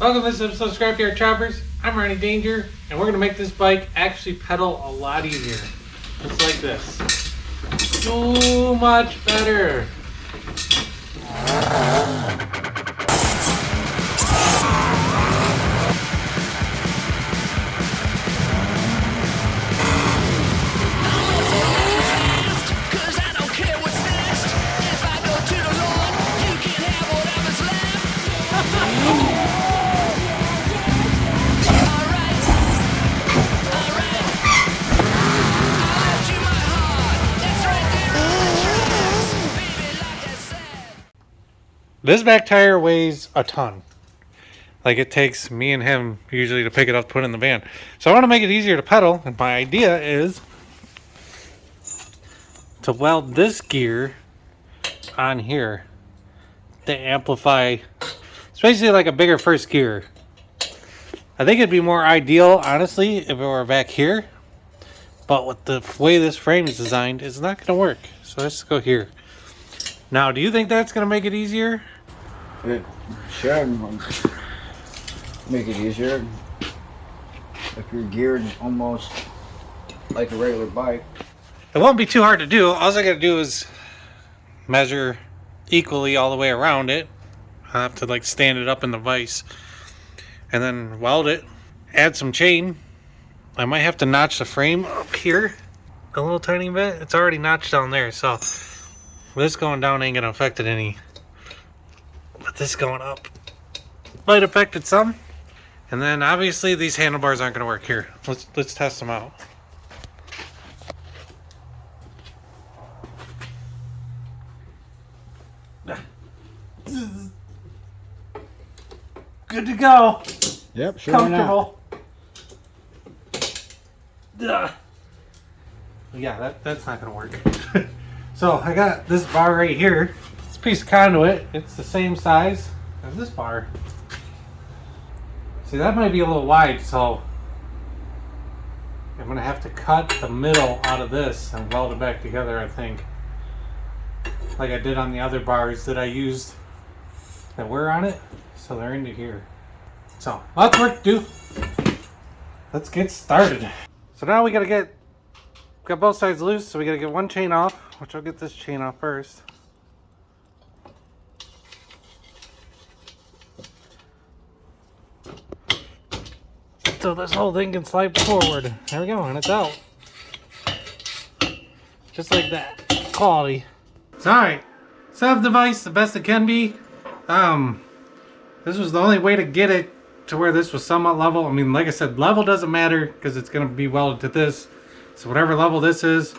Welcome to this episode of Scrapyard Choppers. I'm Ronnie Danger, and we're going to make this bike actually pedal a lot easier. Just like this. So much better. This back tire weighs a ton. Like, it takes me and him usually to pick it up, put it in the van. So I want to make it easier to pedal, and my idea is to weld this gear on here to amplify. It's basically like a bigger first gear. I think it'd be more ideal, honestly, if it were back here. But with the way this frame is designed, it's not going to work. So let's go here. Now, do you think that's going to make it easier? It should make it easier if you're geared almost like a regular bike. It won't be too hard to do. All I got to do is measure equally all the way around it. I have to like stand it up in the vise and then weld it. Add some chain. I might have to notch the frame up here a little tiny bit. It's already notched down there, so this going down ain't gonna affect it any. But this going up might affect it some. And then obviously these handlebars aren't gonna work here. Let's test them out. Good to go. Yep, sure. Comfortable. Yeah, that's not gonna work. So I got this bar right here. This piece of conduit, it's the same size as this bar. See, that might be a little wide, so I'm gonna have to cut the middle out of this and weld it back together, I think. Like I did on the other bars that I used that were on it. So they're into here. So lots of work to do. Let's get started. So now we got both sides loose, so we gotta get one chain off, which I'll get this chain off first. So this whole thing can slide forward. There we go, and it's out. Just like that. Quality. It's alright. Set up the device the best it can be. This was the only way to get it to where this was somewhat level. I mean, like I said, level doesn't matter because it's going to be welded to this. So whatever level this is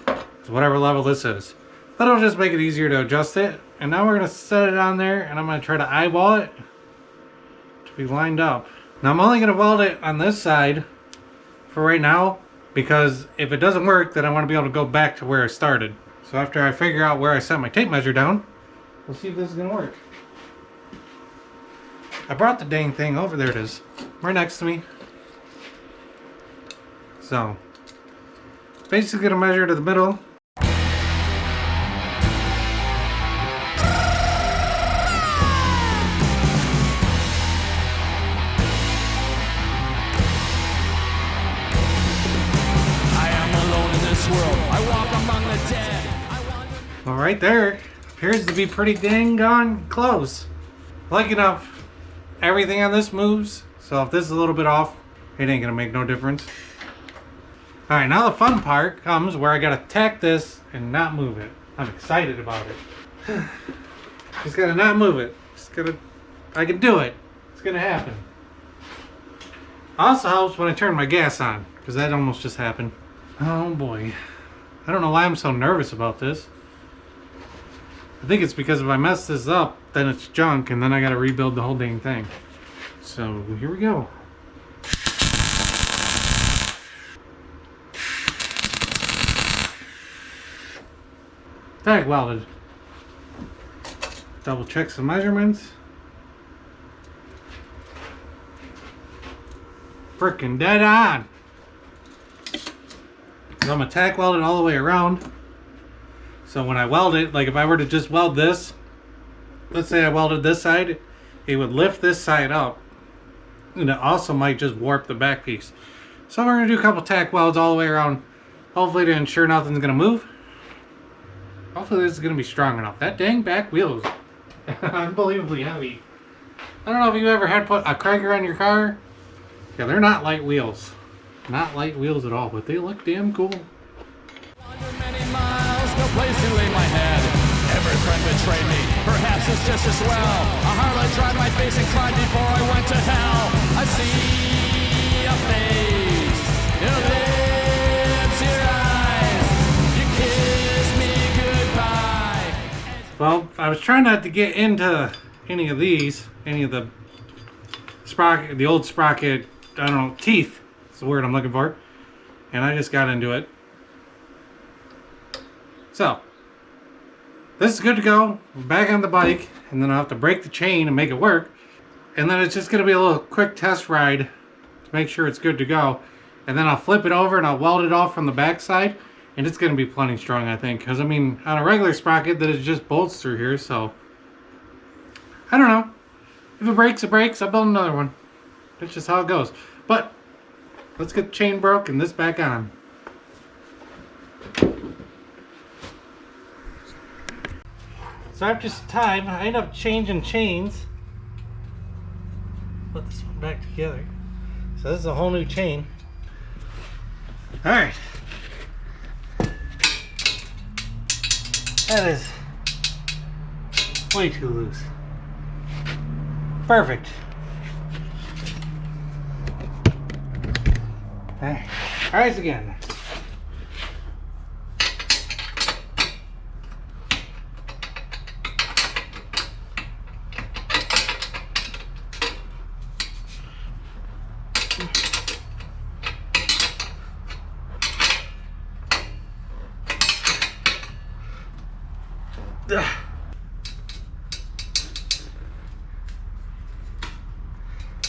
whatever level this is. But it'll just make it easier to adjust it. And now we're going to set it on there, and I'm going to try to eyeball it to be lined up. Now I'm only going to weld it on this side for right now, because if it doesn't work, then I want to be able to go back to where I started. So after I figure out where I set my tape measure down, we'll see if this is going to work. I brought the dang thing over. There it is. Right next to me. So, basically gonna measure to the middle. I am alone in this world. I walk among the dead. Well, right there appears to be pretty dang gone close. Like enough. Everything on this moves, so if this is a little bit off, it ain't gonna make no difference. Alright, now the fun part comes where I gotta tack this and not move it. I'm excited about it. Just gotta not move it. I can do it. It's gonna happen. Also helps when I turn my gas on, because that almost just happened. Oh boy. I don't know why I'm so nervous about this. I think it's because if I mess this up, then it's junk, and then I gotta rebuild the whole dang thing. So, here we go. Tag welded. Double check some measurements. Frickin' dead on. I'm gonna tack weld it all the way around. So when I weld it, like if I were to just weld this, let's say I welded this side, it would lift this side up and it also might just warp the back piece. So we're going to do a couple tack welds all the way around, hopefully to ensure nothing's going to move. Hopefully this is going to be strong enough. That dang back wheel is unbelievably heavy. I don't know if you've ever had put a Krieger on your car. Yeah, they're not light wheels. Not light wheels at all, but they look damn cool. Wander many miles, no place to lay my head. Every friend betrayed me, perhaps it's just as well. A harlot dried my face and cried before I went to hell. I see a face, your lips, your eyes. You kiss me goodbye. Well, I was trying not to get into any of these, any of the sprocket, the old sprocket, I don't know, teeth is the word I'm looking for. And I just got into it. So, this is good to go. We're back on the bike, and then I'll have to break the chain and make it work. And then it's just going to be a little quick test ride to make sure it's good to go. And then I'll flip it over and I'll weld it off from the back side. And it's going to be plenty strong, I think. Because, I mean, on a regular sprocket, that is just bolts through here, so... I don't know. If it breaks, it breaks. I'll build another one. That's just how it goes. But, let's get the chain broke and this back on. So after some time, I end up changing chains. Put this one back together. So this is a whole new chain. Alright. That is way too loose. Perfect. Alright. Alright again.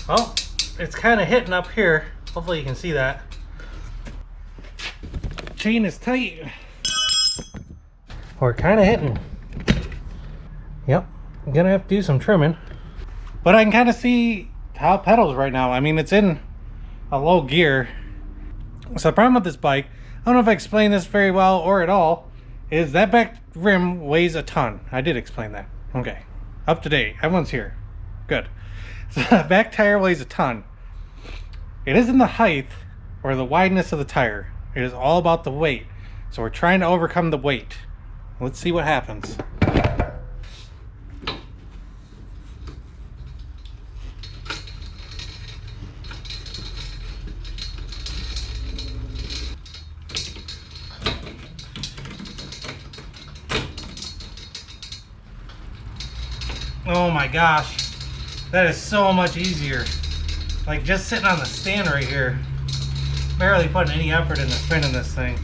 Well, it's kind of hitting up here. Hopefully you can see that. Chain is tight. We're kind of hitting. Yep, I'm gonna have to do some trimming. But I can kind of see how it pedals right now. I mean, it's in a low gear. So the problem with this bike, I don't know if I explained this very well or at all, is that back rim weighs a ton. I did explain that. Okay, up to date. Everyone's here. Good. So the back tire weighs a ton. It isn't the height or the wideness of the tire. It is all about the weight. So we're trying to overcome the weight. Let's see what happens. Oh my gosh. That is so much easier. Like just sitting on the stand right here. Barely putting any effort into spinning this thing.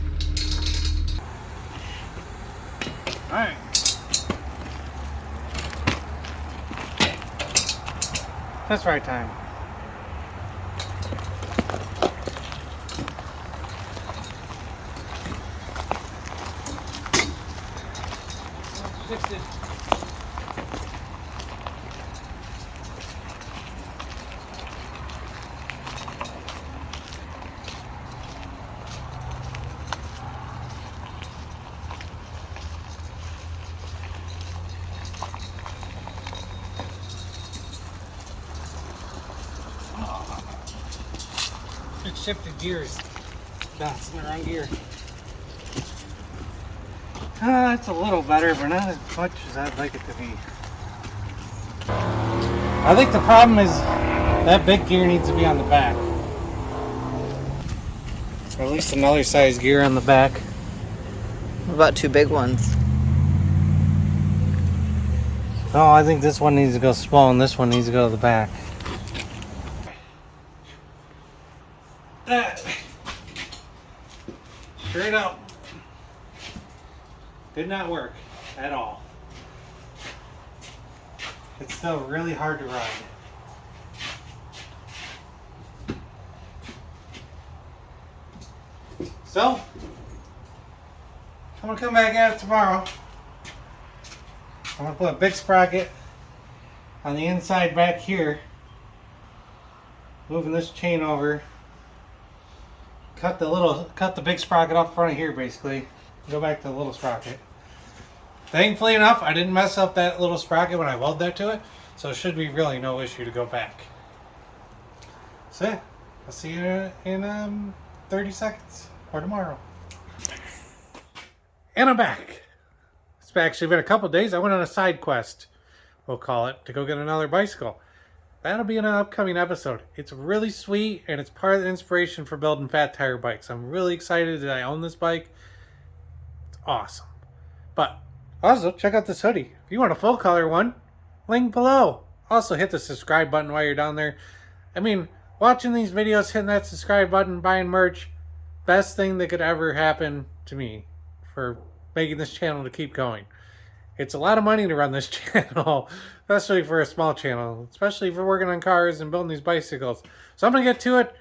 Alright. That's right time. Fix it. It shifted gears. Bouncing around gear. It's a little better, but not as much as I'd like it to be. I think the problem is that big gear needs to be on the back. Or at least another size gear on the back. What about two big ones? No, I think this one needs to go small and this one needs to go to the back. That straight up did not work at all. It's still really hard to ride. So I'm gonna come back at it tomorrow. I'm gonna put a big sprocket on the inside back here. moving this chain over. Cut the big sprocket off front of here basically. Go back to the little sprocket. Thankfully enough, I didn't mess up that little sprocket when I welded that to it, so it should be really no issue to go back. So yeah, I'll see you in 30 seconds or tomorrow. And I'm back. It's actually been a couple days. I went on a side quest, we'll call it, to go get another bicycle. That'll be in an upcoming episode. It's really sweet, and it's part of the inspiration for building fat tire bikes. I'm really excited that I own this bike. It's awesome. But also, check out this hoodie. If you want a full color one, link below. Also, hit the subscribe button while you're down there. I mean, watching these videos, hitting that subscribe button, buying merch, best thing that could ever happen to me for making this channel to keep going. It's a lot of money to run this channel, especially for a small channel, especially for working on cars and building these bicycles. So I'm going to get to it.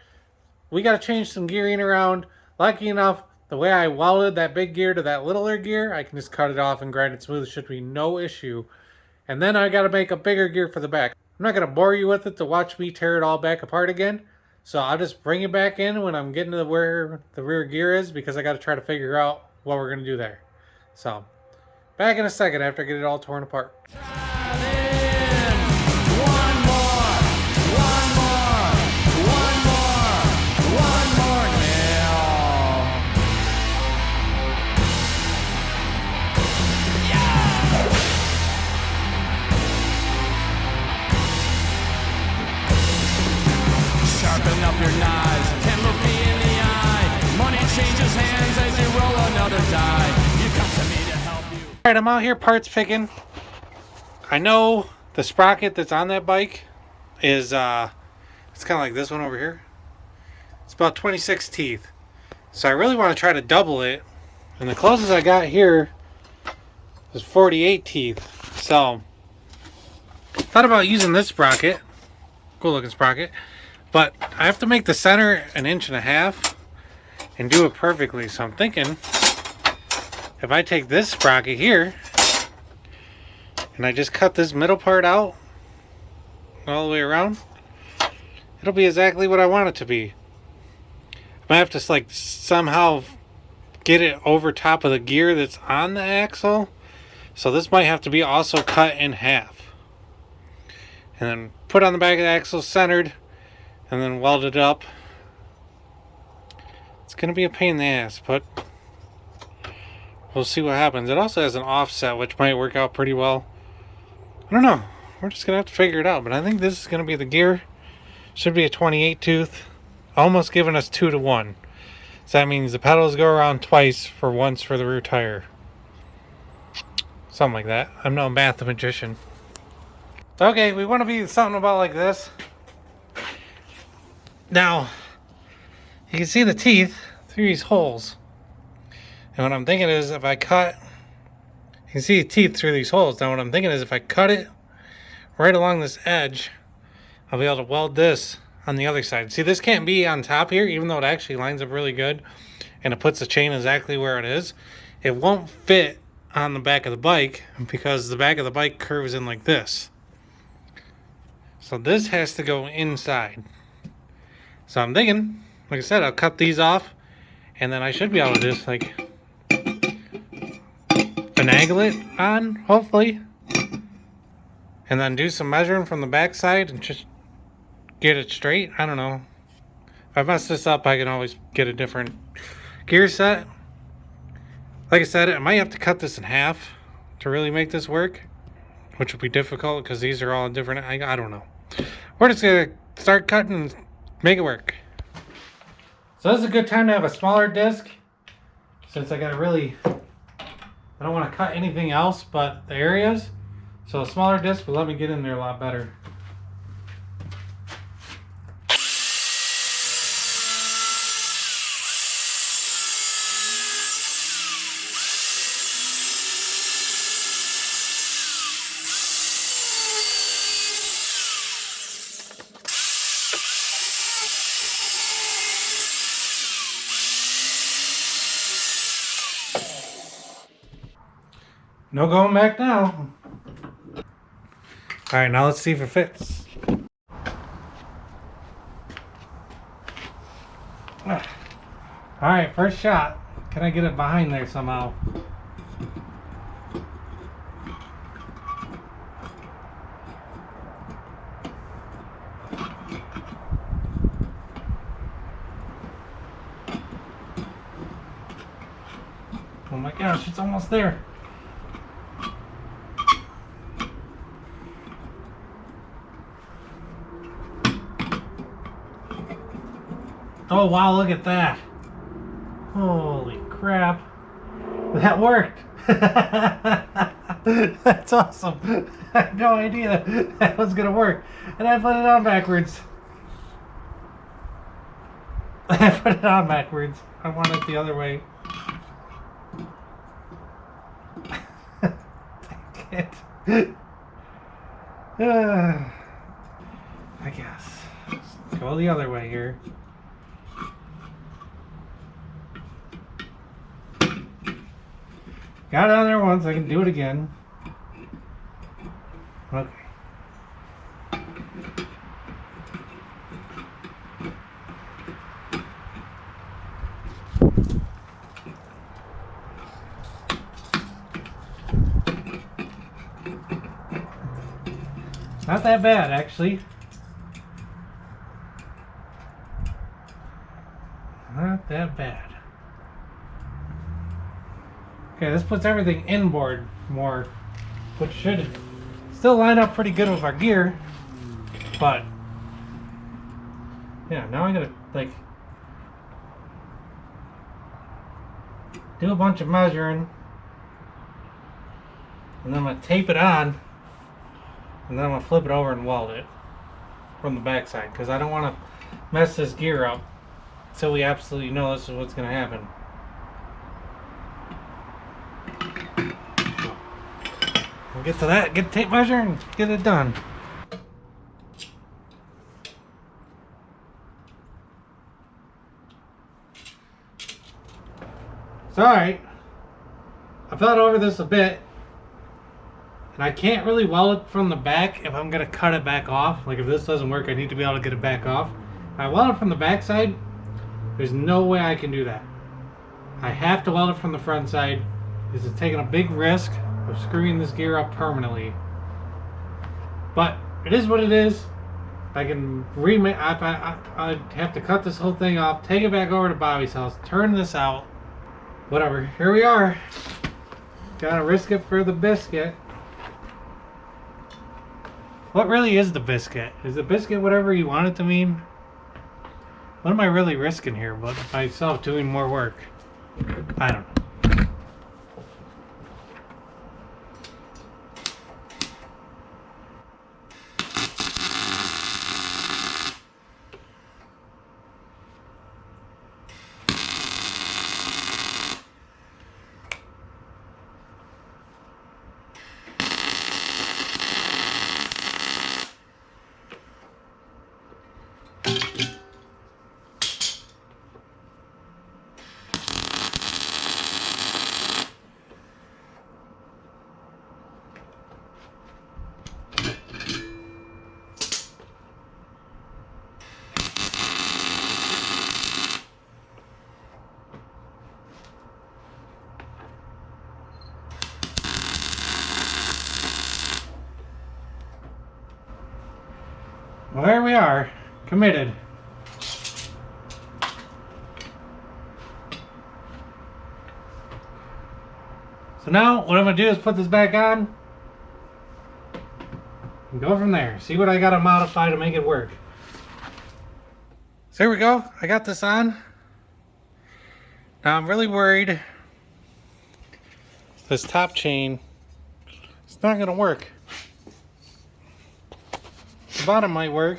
We got to change some gearing around. Lucky enough, the way I welded that big gear to that littler gear, I can just cut it off and grind it smooth. It should be no issue. And then I got to make a bigger gear for the back. I'm not going to bore you with it to watch me tear it all back apart again. So I'll just bring it back in when I'm getting to where the rear gear is, because I got to try to figure out what we're going to do there. So, back in a second after I get it all torn apart. Sharpen up your knives, can look me in the eye. Money changes hands as you roll another die. You come to me to help you. Alright, I'm out here parts picking. I know the sprocket that's on that bike is, it's kind of like this one over here. It's about 26 teeth. So I really want to try to double it. And the closest I got here is 48 teeth. So, thought about using this sprocket. Cool looking sprocket. But I have to make the center 1.5 inches and do it perfectly. So I'm thinking, if I take this sprocket here and I just cut this middle part out all the way around, it'll be exactly what I want it to be. I might have to like somehow get it over top of the gear that's on the axle. So this might have to be also cut in half. And then put on the back of the axle centered, and then weld it up. It's going to be a pain in the ass, but we'll see what happens. It also has an offset, which might work out pretty well. I don't know. We're just going to have to figure it out, but I think this is going to be the gear. Should be a 28 tooth, almost giving us 2 to 1. So that means the pedals go around twice for once for the rear tire. Something like that. I'm no mathematician. Okay, we want to be something about like this. Now, you can see the teeth through these holes. And what I'm thinking is if I cut, you can see the teeth through these holes. Now what I'm thinking is if I cut it right along this edge, I'll be able to weld this on the other side. See, this can't be on top here, even though it actually lines up really good. And it puts the chain exactly where it is. It won't fit on the back of the bike because the back of the bike curves in like this. So this has to go inside. So I'm thinking, like I said, I'll cut these off, and then I should be able to just like finagle it on, hopefully, and then do some measuring from the back side and just get it straight. I don't know. If I mess this up, I can always get a different gear set. Like I said, I might have to cut this in half to really make this work, which will be difficult because these are all different. I don't know. We're just gonna start cutting and make it work. So this is a good time to have a smaller disc, since I don't want to cut anything else but the areas. So a smaller disc will let me get in there a lot better. No going back now. Alright, now let's see if it fits. Alright, first shot. Can I get it behind there somehow? Oh my gosh, it's almost there. Oh wow, look at that. Holy crap. That worked. That's awesome. I had no idea that was going to work. And I put it on backwards. I put it on backwards. I want it the other way. Dang it. I guess. Let's go the other way here. Got it on there once, I can do it again. Okay. Not that bad, actually. Not that bad. Okay, this puts everything inboard more, which should still line up pretty good with our gear, but yeah, now I gotta like do a bunch of measuring, and then I'm gonna tape it on, and then I'm gonna flip it over and weld it from the backside because I don't want to mess this gear up until we absolutely know this is what's gonna happen. We'll get to that, get the tape measure, and get it done. It's alright. I thought over this a bit, and I can't really weld it from the back if I'm going to cut it back off. Like if this doesn't work, I need to be able to get it back off. If I weld it from the back side, there's no way I can do that. I have to weld it from the front side because it's taking a big risk of screwing this gear up permanently. But it is what it is. I can I'd have to cut this whole thing off, take it back over to Bobby's house, turn this out. Whatever. Here we are. Gotta risk it for the biscuit. What really is the biscuit? Is the biscuit whatever you want it to mean? What am I really risking here? But myself doing more work? I don't know. Well, there we are, committed. So now what I'm going to do is put this back on and go from there. See what I got to modify to make it work. So here we go. I got this on. Now I'm really worried this top chain, it's not going to work. The bottom might work.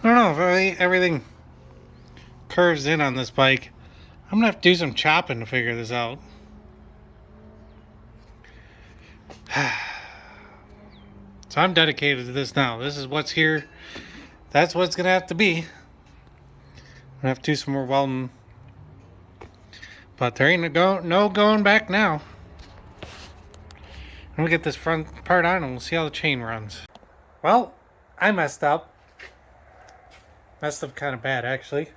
I don't know if everything curves in on this bike. I'm gonna have to do some chopping to figure this out. So I'm dedicated to this now. This is what's here. That's what it's gonna have to be. I'm gonna have to do some more welding. But there ain't no going back now. I'm gonna get this front part on and we'll see how the chain runs. Well, I messed up. Messed up kind of bad, actually.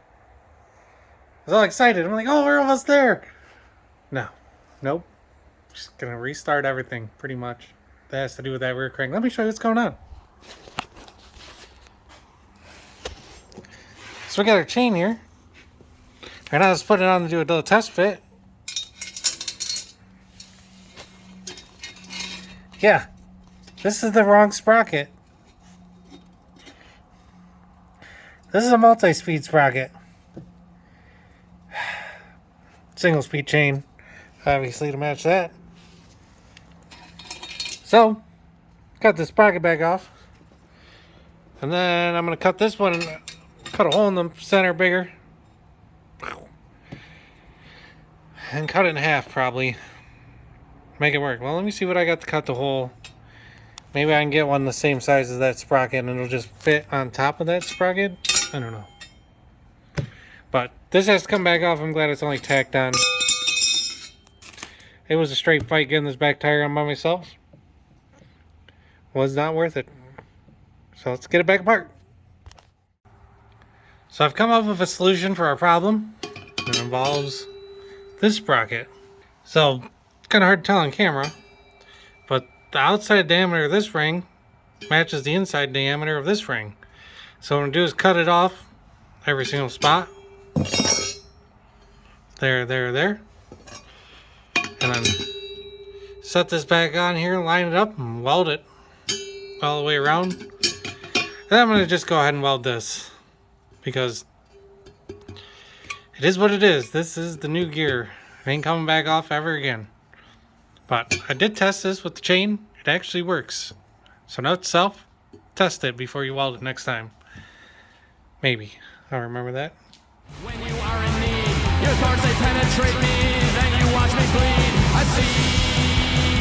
was all excited. I'm like, oh, we're almost there. No. Nope. Just gonna restart everything, pretty much. That has to do with that rear crank. Let me show you what's going on. So we got our chain here. And I was putting it on to do a little test fit. Yeah. This is the wrong sprocket. This is a multi-speed sprocket. Single speed chain, obviously, to match that. So, cut the sprocket back off. And then I'm going to cut this one and cut a hole in the center bigger. And cut it in half, probably. Make it work. Well, let me see what I got to cut the hole. Maybe I can get one the same size as that sprocket and it'll just fit on top of that sprocket. I don't know. But this has to come back off. I'm glad it's only tacked on. It was a straight fight getting this back tire on by myself. Was not worth it. So let's get it back apart. So I've come up with a solution for our problem. It involves this sprocket. So it's kind of hard to tell on camera, but the outside diameter of this ring matches the inside diameter of this ring. So what I'm going to do is cut it off every single spot. There, there, there. And then set this back on here, line it up, and weld it all the way around. Then I'm going to just go ahead and weld this, because it is what it is. This is the new gear. It ain't coming back off ever again. But I did test this with the chain. It actually works. So note to self, test it before you weld it next time. Maybe. I'll remember that. When you are in need, your thoughts they penetrate me, then you watch me bleed. I see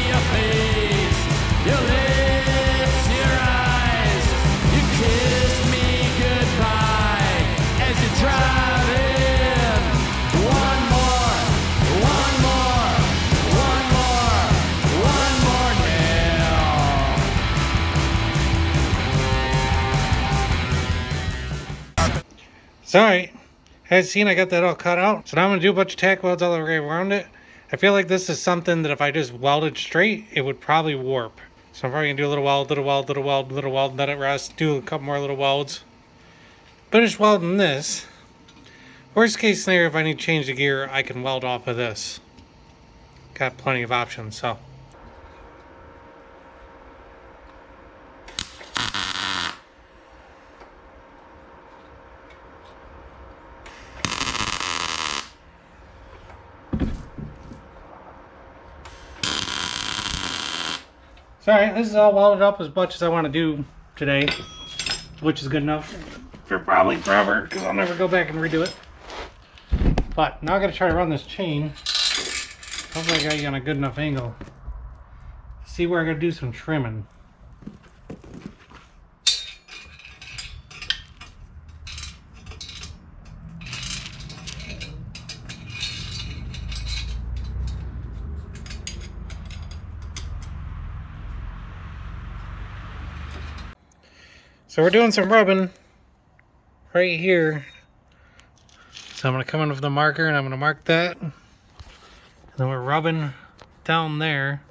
your face, your lips, your eyes. You kiss me goodbye as you drive in. One more, one more, one more, one more nail. Sorry. As seen, I got that all cut out. So now I'm going to do a bunch of tack welds all the way around it. I feel like this is something that if I just welded straight, it would probably warp. So I'm probably going to do a little weld, little weld, little weld, little weld, let it rest, do a couple more little welds. Finish welding this. Worst case scenario, if I need to change the gear, I can weld off of this. Got plenty of options, so. Sorry, this is all welded up as much as I want to do today, which is good enough for probably forever, because I'll never go back and redo it. But now I got to try to run this chain. Hopefully I got you on a good enough angle. See where I got to do some trimming. So we're doing some rubbing right here. So I'm going to come in with the marker and I'm going to mark that. And then we're rubbing down there.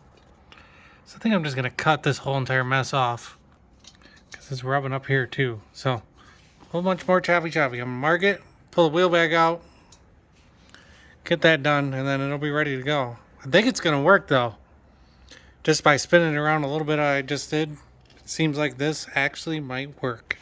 So I think I'm just going to cut this whole entire mess off, because it's rubbing up here too. So a whole bunch more choppy choppy. I'm going to mark it, pull the wheel back out, get that done, and then it'll be ready to go. I think it's going to work though. Just by spinning it around a little bit I just did. Seems like this actually might work.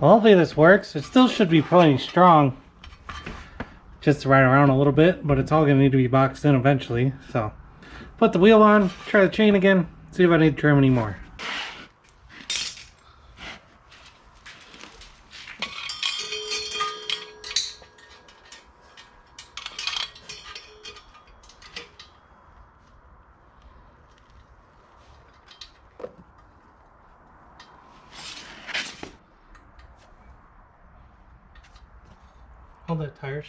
Well, hopefully this works. It still should be plenty strong, just to ride around a little bit, but it's all going to need to be boxed in eventually. So put the wheel on, try the chain again, see if I need to trim any more. Hold that tires.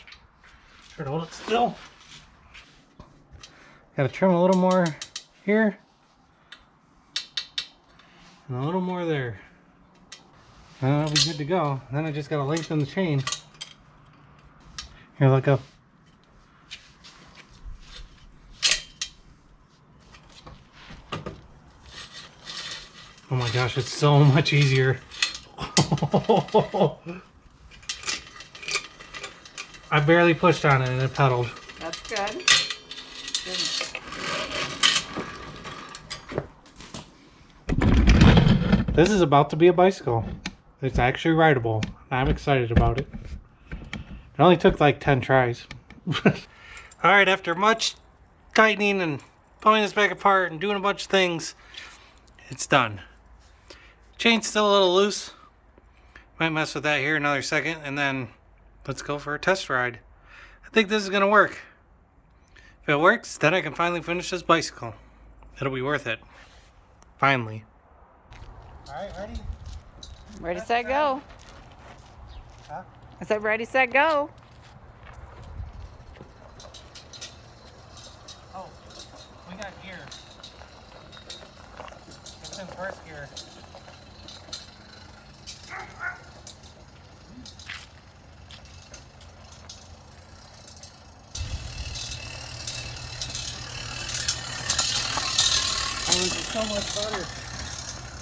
Try to hold it still. Gotta trim a little more here. And a little more there. And that'll be good to go. Then I just gotta lengthen the chain. Here, look up. Oh my gosh, it's so much easier. I barely pushed on it and it pedaled. That's good. This is about to be a bicycle. It's actually rideable. I'm excited about it. It only took like 10 tries. Alright, after much tightening and pulling this back apart and doing a bunch of things, it's done. Chain's still a little loose. Might mess with that here another second, and then let's go for a test ride. I think this is going to work. If it works, then I can finally finish this bicycle. It'll be worth it. Finally. Alright, ready? Ready, set, go. Huh? I said ready, set, go. Oh, we got gear. It's in first gear. Oh, this is so much better.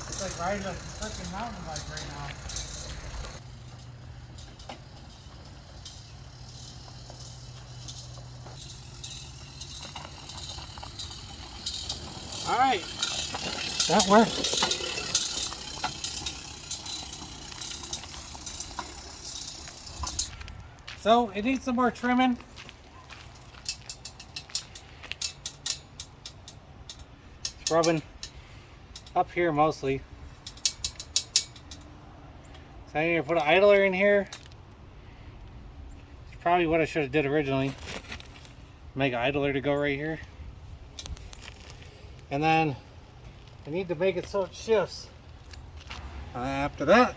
It's like riding a freaking mountain bike right now. Alright, that worked. So it needs some more trimming. It's rubbing up here mostly. So I need to put an idler in here. It's probably what I should have did originally. Make an idler to go right here. And then I need to make it so it shifts. And then after that,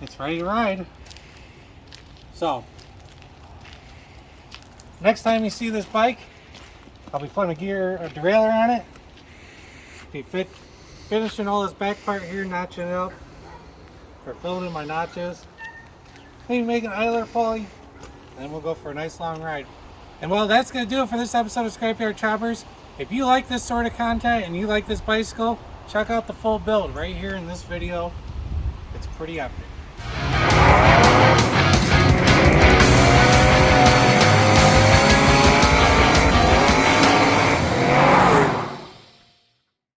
it's ready to ride. So, next time you see this bike, I'll be putting a derailleur on it. Be finishing all this back part here, notching it up, or filling in my notches. Maybe make an idler pulley, and then we'll go for a nice long ride. And well, that's going to do it for this episode of Scrapyard Choppers. If you like this sort of content and you like this bicycle, check out the full build right here in this video. It's pretty epic.